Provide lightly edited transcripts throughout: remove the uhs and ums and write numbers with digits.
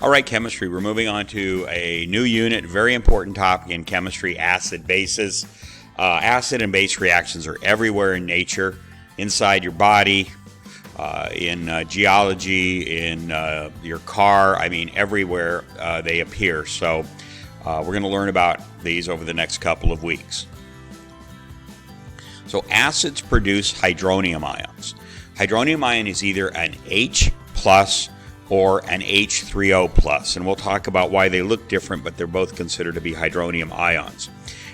All right, chemistry, we're moving on to a new unit, very important topic in chemistry, acid-bases. Acid and base reactions are everywhere in nature, inside your body, in geology, in your car, everywhere they appear. So we're going to learn about these over the next couple of weeks. So acids produce hydronium ions. Hydronium ion is either an H plus or an H3O plus, and we'll talk about why they look different, but they're both considered to be hydronium ions.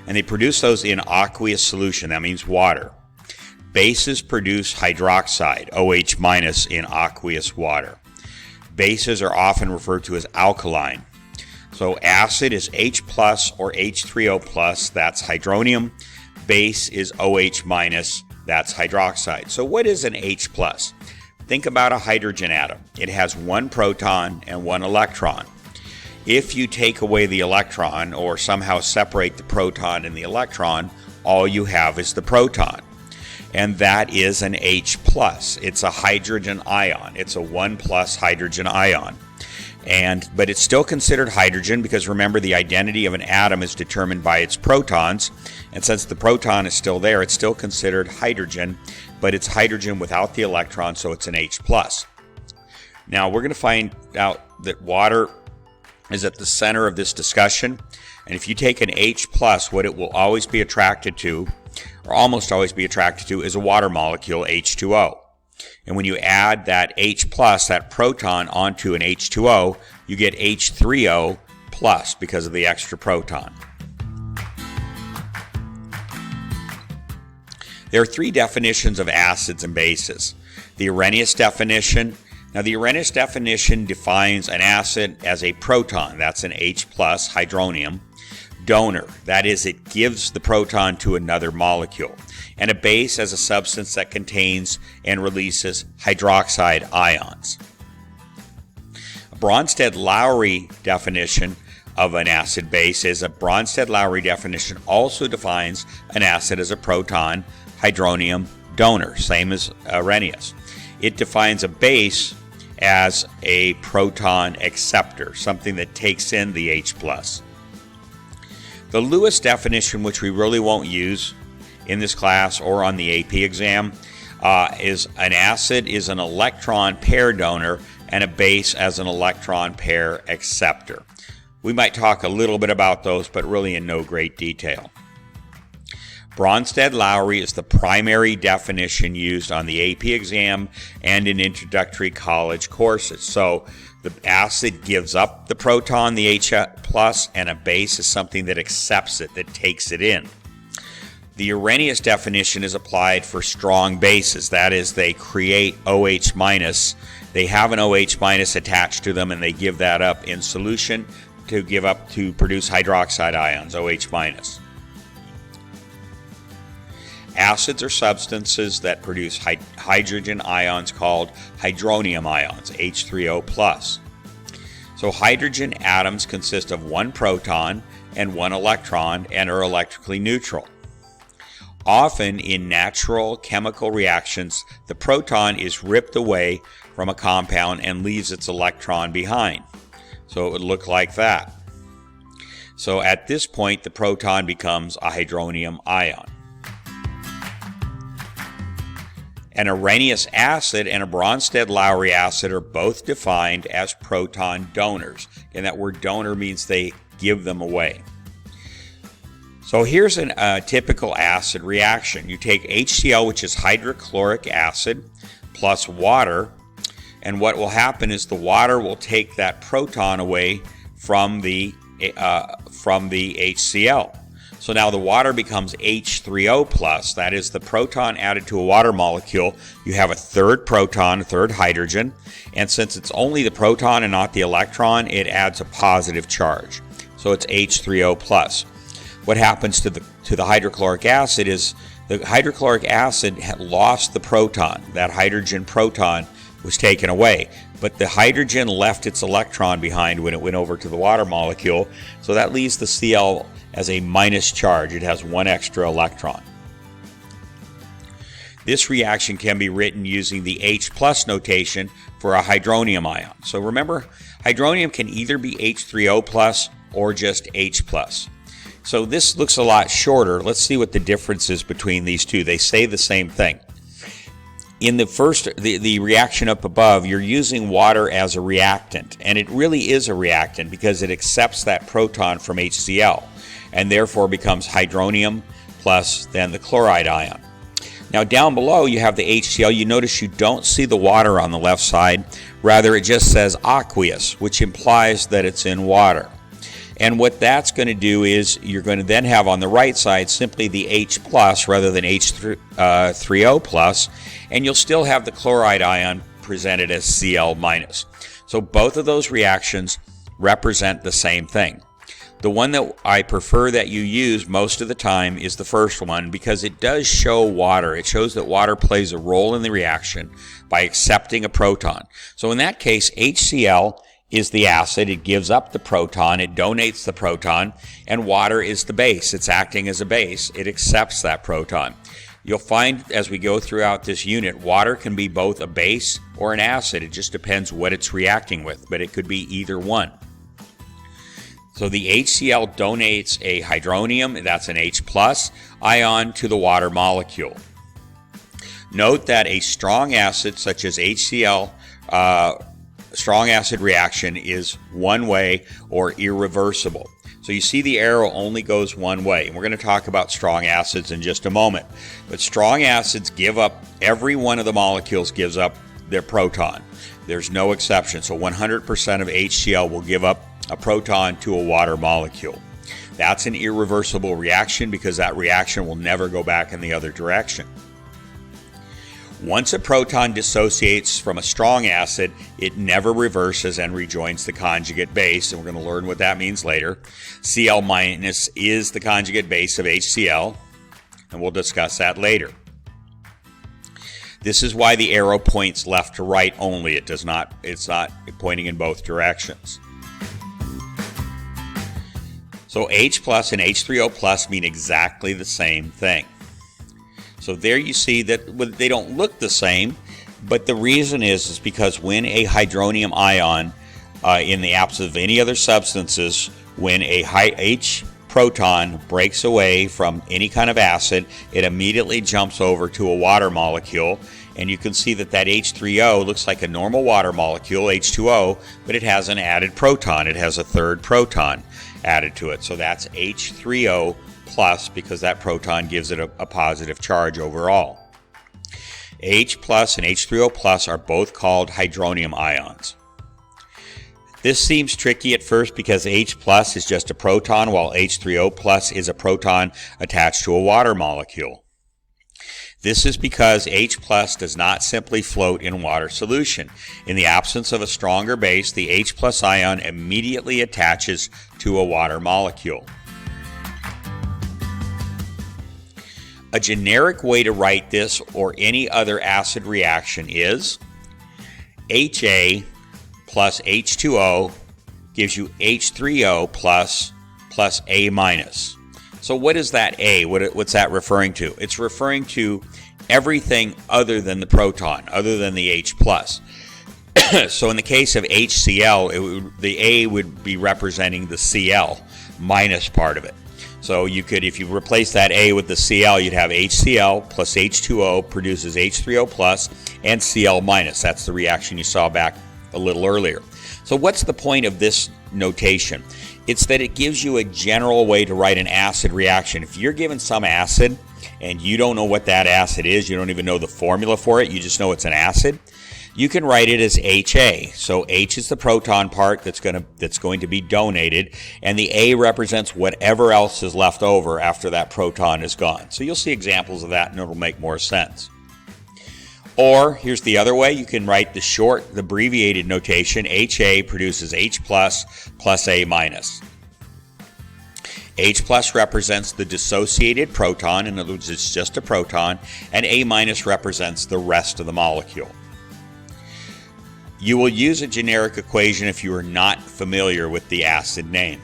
And they produce those in aqueous solution, that means water. Bases produce hydroxide, OH minus, in aqueous water. Bases are often referred to as alkaline. So acid is H plus or H3O plus, that's hydronium. Base is OH minus, that's hydroxide. So what is an H plus? Think about a hydrogen atom. It has one proton and one electron. If you take away the electron or somehow separate the proton and the electron, all you have is the proton. And that is an H plus. It's a hydrogen ion. It's a 1 plus hydrogen ion. But it's still considered hydrogen because remember, the identity of an atom is determined by its protons. And since the proton is still there, it's still considered hydrogen, but it's hydrogen without the electron, so it's an H plus. Now we're going to find out that water is at the center of this discussion. And if you take an H plus, what it will always be attracted to, or almost always be attracted to, is a water molecule, H2O. And when you add that H plus, that proton, onto an H2O, you get H3O plus because of the extra proton. There are three definitions of acids and bases. The Arrhenius definition. Now the Arrhenius definition defines an acid as a proton, that's an H plus hydronium, donor, that is, it gives the proton to another molecule, and a base as a substance that contains and releases hydroxide ions. A Bronsted-Lowry definition of an acid base is a Bronsted-Lowry definition also defines an acid as a proton hydronium donor, same as Arrhenius. It defines a base as a proton acceptor, something that takes in the H plus. The Lewis definition, which we really won't use in this class or on the AP exam, is an acid is an electron pair donor and a base as an electron pair acceptor. We might talk a little bit about those, but really in no great detail. Bronsted-Lowry is the primary definition used on the AP exam and in introductory college courses. So the acid gives up the proton, the H plus, and a base is something that accepts it, that takes it in. The Arrhenius definition is applied for strong bases. That is, they create OH minus. They have an OH minus attached to them, and they give that up in solution to produce hydroxide ions, OH minus. Acids are substances that produce hydrogen ions called hydronium ions, H3O plus. So hydrogen atoms consist of one proton and one electron and are electrically neutral. Often in natural chemical reactions, the proton is ripped away from a compound and leaves its electron behind. So it would look like that. So at this point, the proton becomes a hydronium ion. An Arrhenius acid and a Bronsted-Lowry acid are both defined as proton donors. And that word donor means they give them away. So here's a typical acid reaction. You take HCl, which is hydrochloric acid, plus water, and what will happen is the water will take that proton away from the HCl. So now the water becomes H3O plus, that is the proton added to a water molecule. You have a third proton, a third hydrogen, and since it's only the proton and not the electron, it adds a positive charge. So it's H3O plus. What happens to the hydrochloric acid is the hydrochloric acid had lost the proton. That hydrogen proton was taken away, but the hydrogen left its electron behind when it went over to the water molecule, so that leaves the Cl as a minus charge. It has one extra electron. This reaction can be written using the H plus notation for a hydronium ion. So remember, Hydronium can either be H3O plus or just H plus. So this looks a lot shorter. Let's see what the difference is between these two. They say the same thing. In the first, the reaction up above, you're using water as a reactant, and it really is a reactant because it accepts that proton from HCl and therefore becomes hydronium plus then the chloride ion. Now down below you have the HCl. You notice you don't see the water on the left side. Rather, it just says aqueous, which implies that it's in water. And what that's going to do is you're going to then have on the right side simply the H plus rather than H3O plus, and you'll still have the chloride ion presented as Cl minus. So both of those reactions represent the same thing. The one that I prefer that you use most of the time is the first one because it does show water. It shows that water plays a role in the reaction by accepting a proton. So in that case, HCl is the acid. It gives up the proton, it donates the proton, and water is the base. It's acting as a base. It accepts that proton. You'll find as we go throughout this unit, water can be both a base or an acid. It just depends what it's reacting with, but it could be either one. So the HCl donates a hydronium, that's an H plus, ion to the water molecule. Note that a strong acid such as HCl, strong acid reaction is one way or irreversible. So you see the arrow only goes one way. And we're going to talk about strong acids in just a moment. But strong acids give up, every one of the molecules gives up their proton. There's no exception. So 100% of HCl will give up a proton to a water molecule. That's an irreversible reaction because that reaction will never go back in the other direction. Once a proton dissociates from a strong acid, it never reverses and rejoins the conjugate base, and we're going to learn what that means later. Cl minus is the conjugate base of HCl, and we'll discuss that later. This is why the arrow points left to right only. It's not pointing in both directions. So H plus and H3O plus mean exactly the same thing. So there you see that they don't look the same, but the reason is because when a hydronium ion, in the absence of any other substances, when a H proton breaks away from any kind of acid, it immediately jumps over to a water molecule, and you can see that that H3O looks like a normal water molecule, H2O, but it has an added proton. It has a third proton added to it. So that's H3O plus because that proton gives it a positive charge overall. H plus and H3O plus are both called hydronium ions. This seems tricky at first because H plus is just a proton while H3O plus is a proton attached to a water molecule. This is because H plus does not simply float in water solution. In the absence of a stronger base, the H plus ion immediately attaches to a water molecule. A generic way to write this or any other acid reaction is HA plus H2O gives you H3O plus A minus. So what is that A? What's that referring to? It's referring to everything other than the proton, other than the H plus. So in the case of HCl, the A would be representing the Cl minus part of it. So you could, if you replace that A with the Cl, you'd have HCl plus H2O produces H3O plus and Cl minus. That's the reaction you saw back a little earlier. So what's the point of this notation? It's that it gives you a general way to write an acid reaction. If you're given some acid and you don't know what that acid is, you don't even know the formula for it, you just know it's an acid, you can write it as HA. So H is the proton part that's going to be donated, and the A represents whatever else is left over after that proton is gone. So you'll see examples of that and it'll make more sense. Or here's the other way, you can write the abbreviated notation. HA produces H plus A minus. H plus represents the dissociated proton, in other words it's just a proton, and A minus represents the rest of the molecule. You will use a generic equation if you are not familiar with the acid name.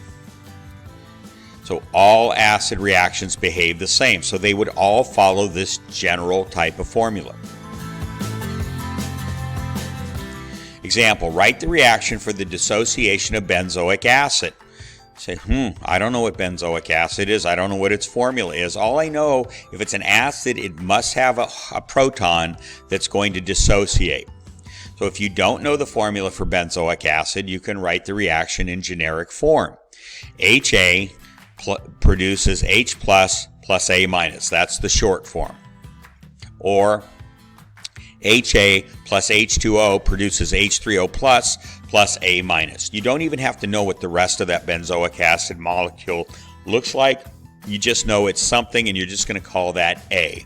So all acid reactions behave the same, so they would all follow this general type of formula. Example, write the reaction for the dissociation of benzoic acid. Say, I don't know what benzoic acid is. I don't know what its formula is. All I know, if it's an acid, it must have a proton that's going to dissociate. So if you don't know the formula for benzoic acid, you can write the reaction in generic form. HA produces H plus A minus. That's the short form. Or HA plus H2O produces H3O plus A minus. You don't even have to know what the rest of that benzoic acid molecule looks like. You just know it's something, and you're just going to call that A.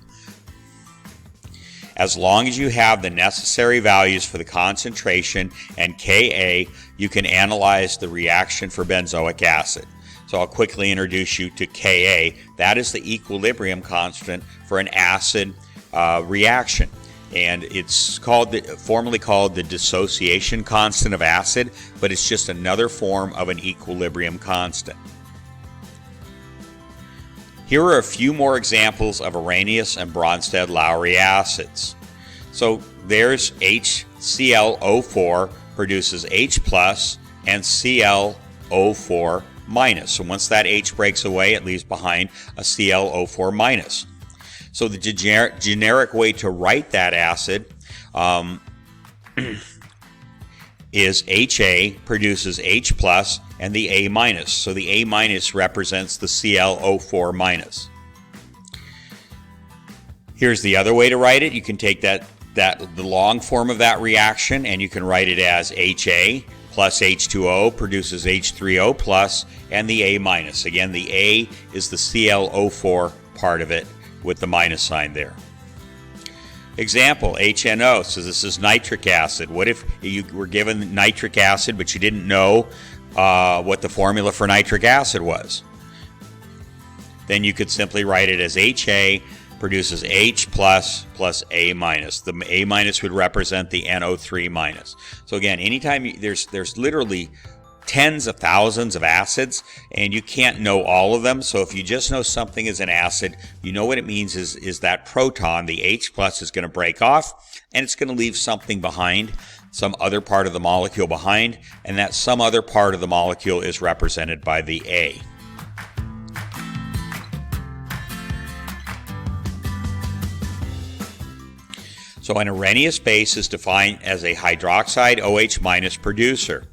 As long as you have the necessary values for the concentration and Ka, you can analyze the reaction for benzoic acid. So I'll quickly introduce you to Ka. That is the equilibrium constant for an acid reaction. And it's formally called the dissociation constant of acid, but it's just another form of an equilibrium constant. Here are a few more examples of Arrhenius and Bronsted-Lowry acids. So there's HClO4 produces H plus and ClO4 minus. So once that H breaks away, it leaves behind a ClO4 minus. So the generic way to write that acid is HA produces H plus and the A minus. So the A minus represents the ClO4 minus. Here's the other way to write it. You can take the long form of that reaction, and you can write it as HA plus H2O produces H3O plus and the A minus. Again, the A is the ClO4 part of it with the minus sign there. Example, HNO. So this is nitric acid. What if you were given nitric acid but you didn't know what the formula for nitric acid was? Then you could simply write it as HA produces H plus A minus. The A minus would represent the NO3 minus. So again, anytime there's literally tens of thousands of acids, and you can't know all of them. So if you just know something is an acid, you know what it means is that proton, the H plus, is going to break off, and it's going to leave something behind, some other part of the molecule behind, and that some other part of the molecule is represented by the A. So an Arrhenius base is defined as a hydroxide OH minus producer.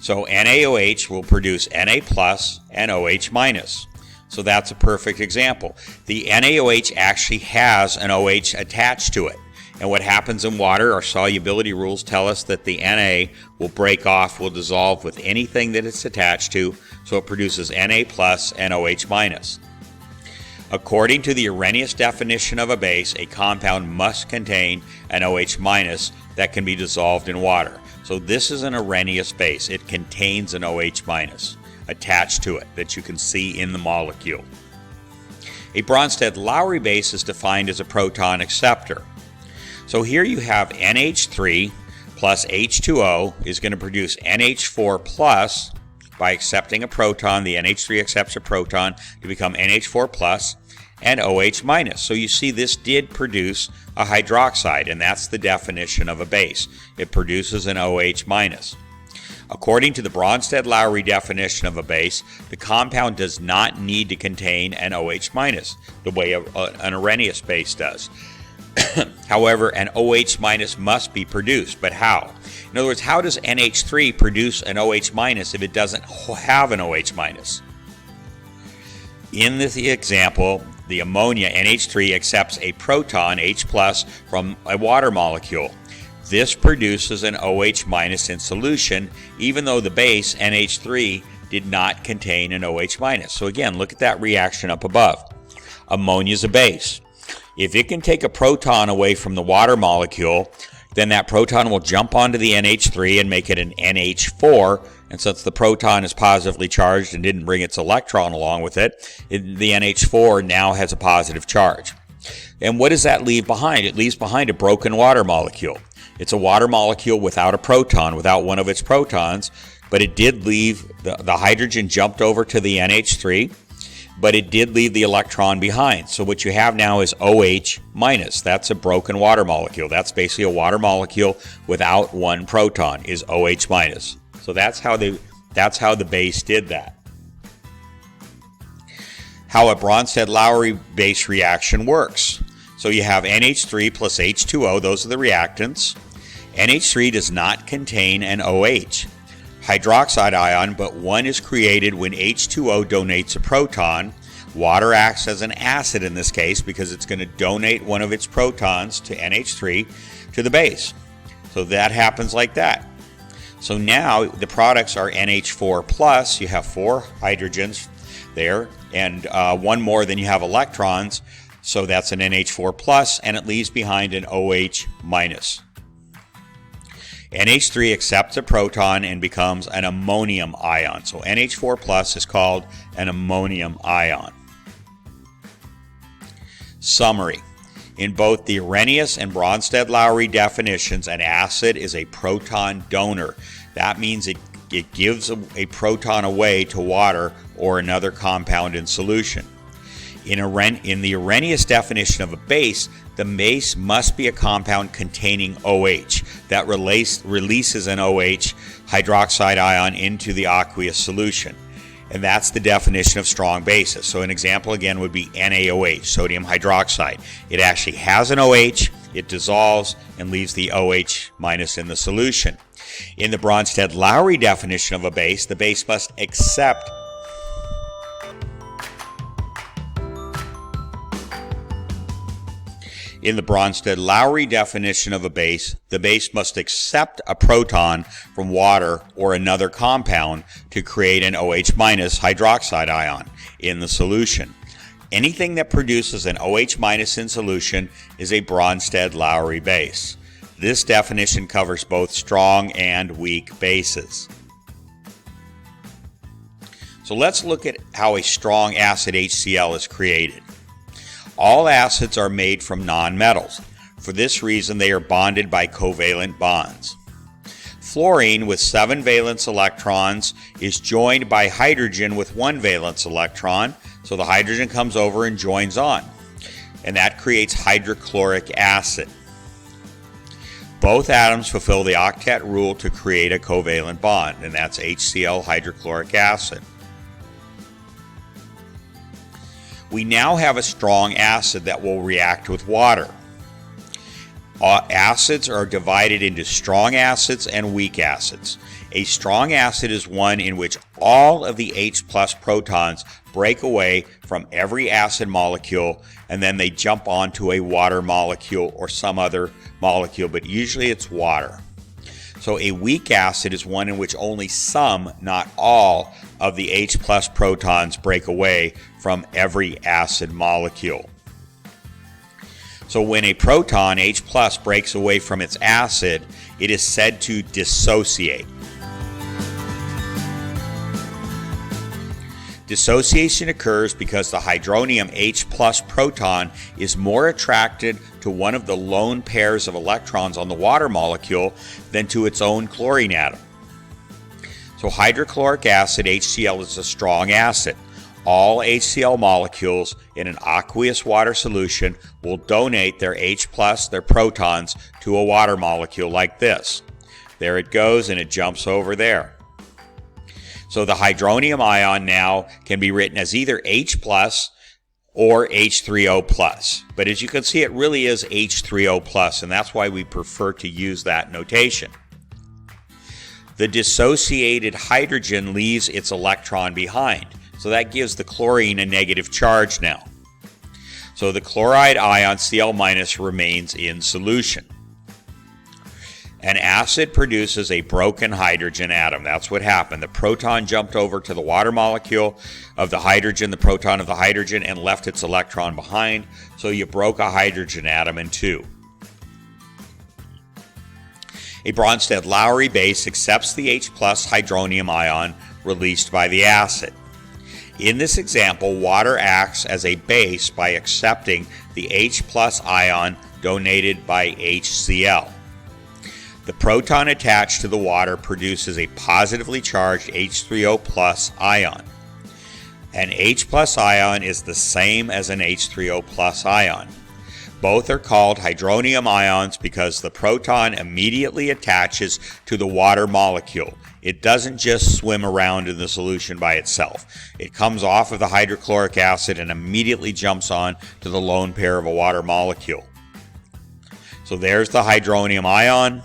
So NaOH will produce Na plus and OH minus. So that's a perfect example. The NaOH actually has an OH attached to it. And what happens in water, our solubility rules tell us that the Na will break off, will dissolve with anything that it's attached to, so it produces Na plus and OH minus. According to the Arrhenius definition of a base, a compound must contain an OH minus that can be dissolved in water. So this is an Arrhenius base. It contains an OH minus attached to it that you can see in the molecule. A Bronsted-Lowry base is defined as a proton acceptor. So here you have NH3 plus H2O is going to produce NH4 plus. By accepting a proton, the NH3 accepts a proton to become NH4 plus and OH minus. So you see this did produce a hydroxide, and that's the definition of a base. It produces an OH minus. According to the Bronsted-Lowry definition of a base, the compound does not need to contain an OH minus the way an Arrhenius base does. However, an OH minus must be produced, but how? In other words, how does NH3 produce an OH minus if it doesn't have an OH minus? In this example, the ammonia NH3 accepts a proton H plus from a water molecule. This produces an OH minus in solution, even though the base NH3 did not contain an OH minus. So again, look at that reaction up above. Ammonia is a base. If it can take a proton away from the water molecule, then that proton will jump onto the NH3 and make it an NH4. And since the proton is positively charged and didn't bring its electron along with it, the NH4 now has a positive charge. And what does that leave behind? It leaves behind a broken water molecule. It's a water molecule without a proton, without one of its protons, but it did leave the hydrogen jumped over to the NH3. but it did leave the electron behind. So what you have now is OH minus. That's a broken water molecule. That's basically a water molecule without one proton, is OH minus. So that's how the base did that. How a Bronsted-Lowry base reaction works. So you have NH3 plus H2O, those are the reactants. NH3 does not contain an OH hydroxide ion, but one is created when H2O donates a proton. Water acts as an acid in this case because it's going to donate one of its protons to NH3 to the base. So that happens like that. So now the products are NH4 plus. You have 4 hydrogens there and one more than you have electrons. So that's an NH4 plus, and it leaves behind an OH minus. NH3 accepts a proton and becomes an ammonium ion. So NH4 plus is called an ammonium ion. Summary. In both the Arrhenius and Bronsted-Lowry definitions, an acid is a proton donor. That means it gives a proton away to water or another compound in solution. In the Arrhenius definition of a base, the base must be a compound containing OH that releases an OH hydroxide ion into the aqueous solution. And that's the definition of strong bases. So an example again would be NaOH, sodium hydroxide. It actually has an OH, it dissolves and leaves the OH minus in the solution. In the Bronsted-Lowry definition of a base, the base must accept In the Bronsted-Lowry definition of a base, the base must accept a proton from water or another compound to create an OH minus hydroxide ion in the solution. Anything that produces an OH minus in solution is a Bronsted-Lowry base. This definition covers both strong and weak bases. So let's look at how a strong acid HCl is created. All acids are made from nonmetals. For this reason, they are bonded by covalent bonds. Fluorine with 7 valence electrons is joined by hydrogen with 1 valence electron, so the hydrogen comes over and joins on, and that creates hydrochloric acid. Both atoms fulfill the octet rule to create a covalent bond, and that's HCl hydrochloric acid. We now have a strong acid that will react with water. Acids are divided into strong acids and weak acids. A strong acid is one in which all of the H plus protons break away from every acid molecule and then they jump onto a water molecule or some other molecule, but usually it's water. So a weak acid is one in which only some, not all, of the H plus protons break away from every acid molecule. So when a proton, H plus, breaks away from its acid, it is said to dissociate. Dissociation occurs because the hydronium H plus proton is more attracted to one of the lone pairs of electrons on the water molecule than to its own chlorine atom. So hydrochloric acid, HCl, is a strong acid. All HCl molecules in an aqueous water solution will donate their H plus, their protons, to a water molecule like this. There it goes and it jumps over there. So the hydronium ion now can be written as either H plus or H3O plus. But as you can see, it really is H3O plus, and that's why we prefer to use that notation. The dissociated hydrogen leaves its electron behind. So that gives the chlorine a negative charge now. So the chloride ion Cl- remains in solution. An acid produces a broken hydrogen atom. That's what happened. The proton jumped over to the water molecule of the hydrogen, the proton of the hydrogen, and left its electron behind. So you broke a hydrogen atom in two. A Bronsted-Lowry base accepts the H plus hydronium ion released by the acid. In this example, water acts as a base by accepting the H plus ion donated by HCl. The proton attached to the water produces a positively charged H3O plus ion. An H plus ion is the same as an H3O plus ion. Both are called hydronium ions because the proton immediately attaches to the water molecule. It doesn't just swim around in the solution by itself. It comes off of the hydrochloric acid and immediately jumps on to the lone pair of a water molecule. So there's the hydronium ion.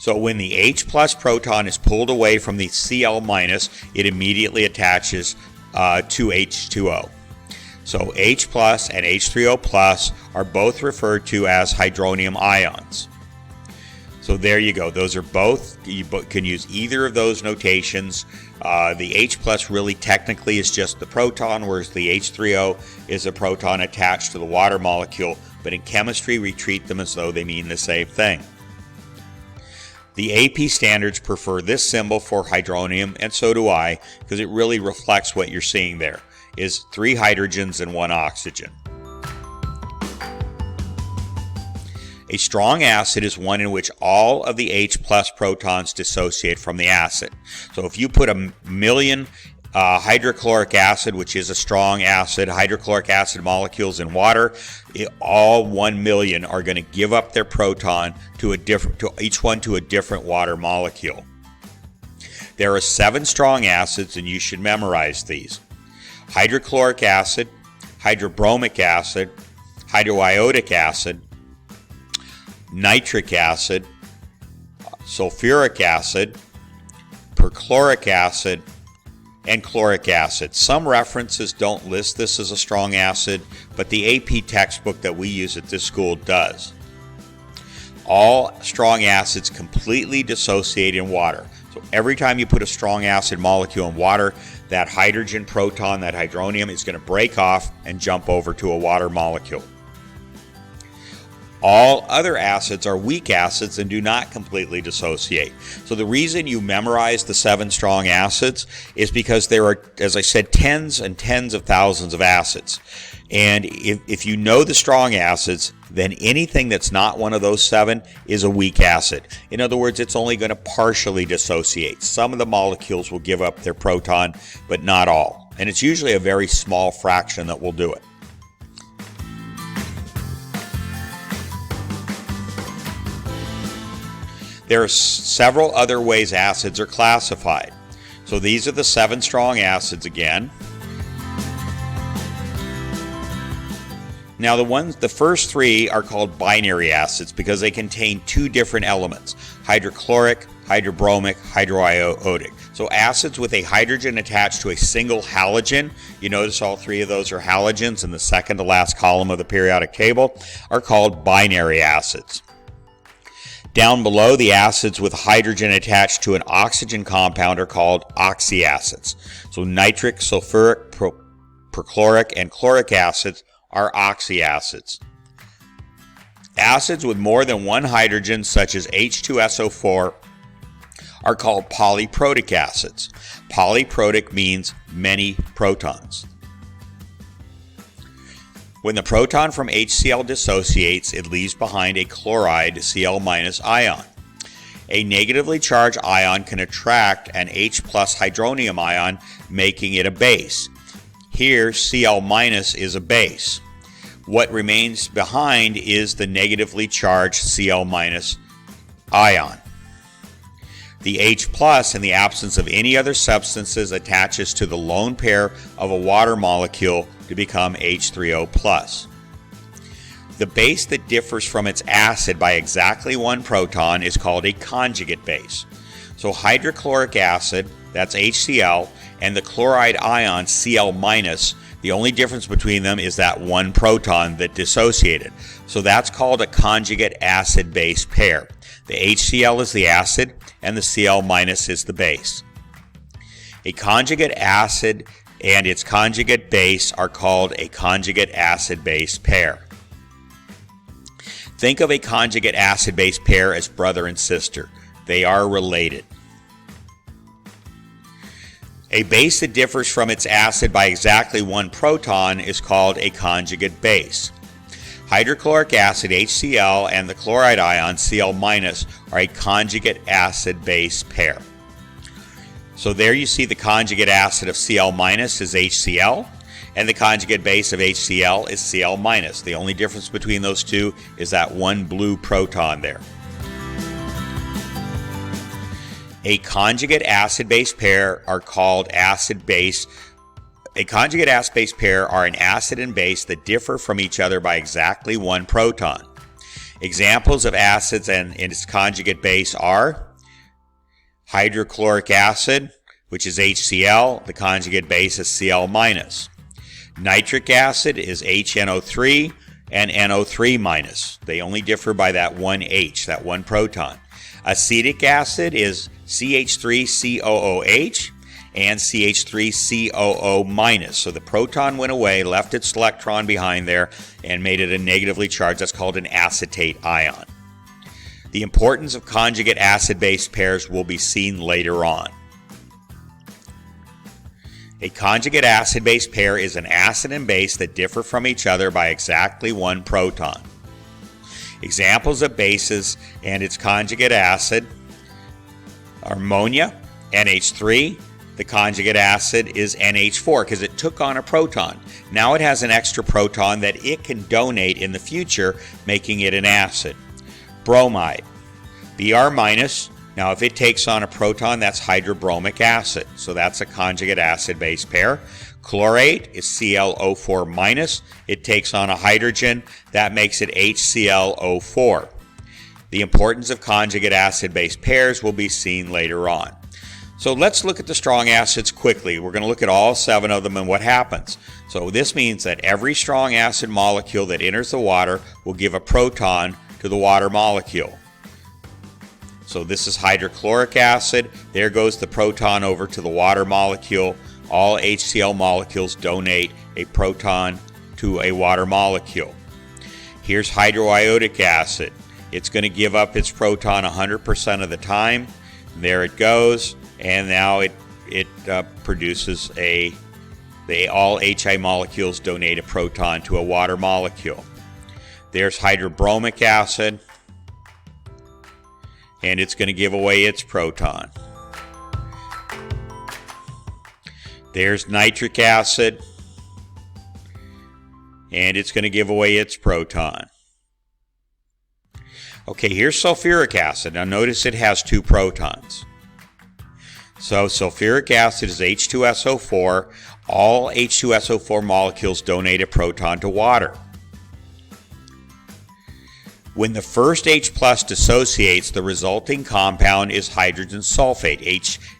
So when the H plus proton is pulled away from the Cl minus, it immediately attaches to H2O. So H plus and H3O plus are both referred to as hydronium ions. So there you go. Those are both, you can use either of those notations. The H plus really technically is just the proton, whereas the H3O is a proton attached to the water molecule. But in chemistry, we treat them as though they mean the same thing. The AP standards prefer this symbol for hydronium, and so do I, because it really reflects what you're seeing there, is 3 hydrogens and 1 oxygen. A strong acid is one in which all of the H plus protons dissociate from the acid. So if you put a million hydrochloric acid, which is a strong acid, hydrochloric acid molecules in water, all 1 million are going to give up their proton to each one to a different water molecule. There are 7 strong acids, and you should memorize these: hydrochloric acid, hydrobromic acid, hydroiodic acid, nitric acid, sulfuric acid, perchloric acid, and chloric acid. Some references don't list this as a strong acid, but the AP textbook that we use at this school does. All strong acids completely dissociate in water. So every time you put a strong acid molecule in water, that hydrogen proton, that hydronium, is going to break off and jump over to a water molecule. All other acids are weak acids and do not completely dissociate. So the reason you memorize the 7 strong acids is because there are, as I said, tens and tens of thousands of acids. And if you know the strong acids, then anything that's not one of those 7 is a weak acid. In other words, it's only going to partially dissociate. Some of the molecules will give up their proton, but not all. And it's usually a very small fraction that will do it. There are several other ways acids are classified. So these are the 7 strong acids again. Now the first 3 are called binary acids because they contain 2 different elements: hydrochloric, hydrobromic, hydroiodic. So acids with a hydrogen attached to a single halogen, you notice all 3 of those are halogens in the second to last column of the periodic table, are called binary acids. Down below, the acids with hydrogen attached to an oxygen compound are called oxyacids. So nitric, sulfuric, perchloric, and chloric acids are oxyacids. Acids with more than 1 hydrogen, such as H2SO4, are called polyprotic acids. Polyprotic means many protons. When the proton from HCl dissociates, it leaves behind a chloride Cl- ion. A negatively charged ion can attract an H plus hydronium ion, making it a base. Here, Cl- is a base. What remains behind is the negatively charged Cl- ion. The H plus, in the absence of any other substances, attaches to the lone pair of a water molecule to become H3O plus. The base that differs from its acid by exactly 1 proton is called a conjugate base. So hydrochloric acid, that's HCl, and the chloride ion Cl-, the only difference between them is that 1 proton that dissociated. So that's called a conjugate acid-base pair. The HCl is the acid and the Cl- is the base. A conjugate acid and its conjugate base are called a conjugate acid-base pair. Think of a conjugate acid-base pair as brother and sister. They are related. A base that differs from its acid by exactly 1 proton is called a conjugate base. Hydrochloric acid, HCl, and the chloride ion, Cl-, are a conjugate acid-base pair. So there you see the conjugate acid of Cl- is HCl, and the conjugate base of HCl is Cl-. The only difference between those two is that one blue proton there. A conjugate acid-base pair are called acid-base. A conjugate acid-base pair are an acid and base that differ from each other by exactly one proton. Examples of acids and its conjugate base are hydrochloric acid, which is HCl. The conjugate base is Cl-. Nitric acid is HNO3 and NO3-. They only differ by that one H, that one proton. Acetic acid is CH3COOH and CH3COO-. So the proton went away, left its electron behind there, and made it a negatively charged. That's called an acetate ion. The importance of conjugate acid-base pairs will be seen later on. A conjugate acid-base pair is an acid and base that differ from each other by exactly one proton. Examples of bases and its conjugate acid are ammonia, NH3. The conjugate acid is NH4 because it took on a proton. Now it has an extra proton that it can donate in the future, making it an acid. Bromide, Br-. Now if it takes on a proton, that's hydrobromic acid. So that's a conjugate acid-base pair. Chlorate is ClO4-. It takes on a hydrogen. That makes it HClO4. The importance of conjugate acid-base pairs will be seen later on. So let's look at the strong acids quickly. We're going to look at all 7 of them and what happens. So this means that every strong acid molecule that enters the water will give a proton to the water molecule. So this is hydrochloric acid. There goes the proton over to the water molecule. All HCl molecules donate a proton to a water molecule. Here's hydroiodic acid. It's going to give up its proton 100% of the time. There it goes, and now it produces all HI molecules donate a proton to a water molecule. There's hydrobromic acid, and it's going to give away its proton. There's nitric acid, and it's going to give away its proton. Okay, here's sulfuric acid. Now notice it has 2 protons. So sulfuric acid is H2SO4. All H2SO4 molecules donate a proton to water. When the first H+ dissociates, the resulting compound is hydrogen sulfate,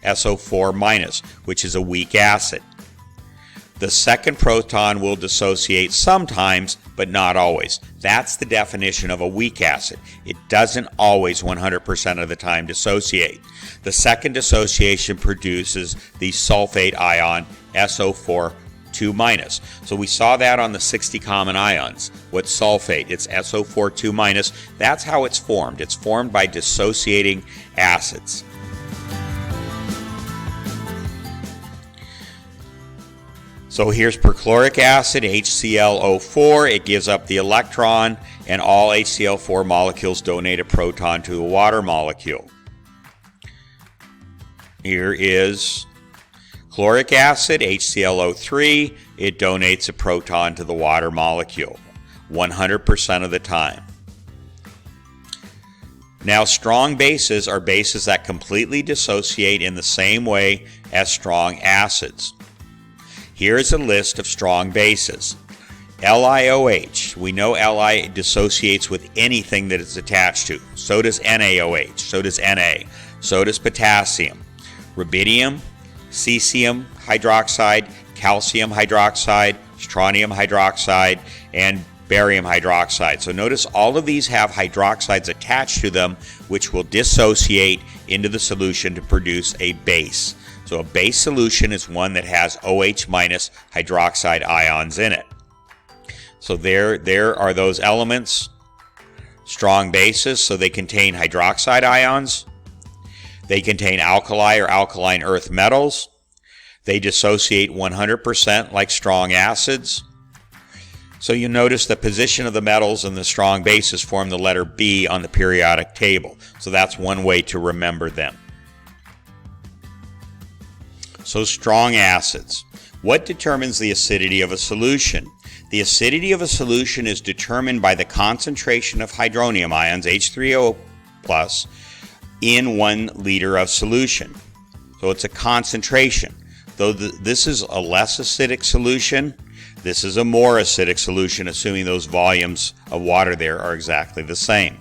HSO4-, which is a weak acid. The second proton will dissociate sometimes, but not always. That's the definition of a weak acid. It doesn't always 100% of the time dissociate. The second dissociation produces the sulfate ion, SO4 2-. So we saw that on the 60 common ions. What's sulfate? It's SO4 2-. That's how it's formed. It's formed by dissociating acids. So here's perchloric acid, HClO4. It gives up the electron, and all HCl4 molecules donate a proton to a water molecule. Here is chloric acid, HClO3, it donates a proton to the water molecule 100% of the time. Now, strong bases are bases that completely dissociate in the same way as strong acids. Here is a list of strong bases. LiOH, we know Li dissociates with anything that it's attached to. So does NaOH, so does Na, so does potassium. Rubidium, cesium hydroxide, calcium hydroxide, strontium hydroxide, and barium hydroxide. So notice all of these have hydroxides attached to them, which will dissociate into the solution to produce a base. So a base solution is one that has OH- hydroxide ions in it. So there are those elements, strong bases, so they contain hydroxide ions. They contain alkali or alkaline earth metals. They dissociate 100% like strong acids. So you notice the position of the metals and the strong bases form the letter B on the periodic table. So that's one way to remember them. So strong acids. What determines the acidity of a solution? The acidity of a solution is determined by the concentration of hydronium ions, H3O+, in 1 liter of solution. So it's a concentration. Though this is a less acidic solution, this is a more acidic solution, assuming those volumes of water there are exactly the same.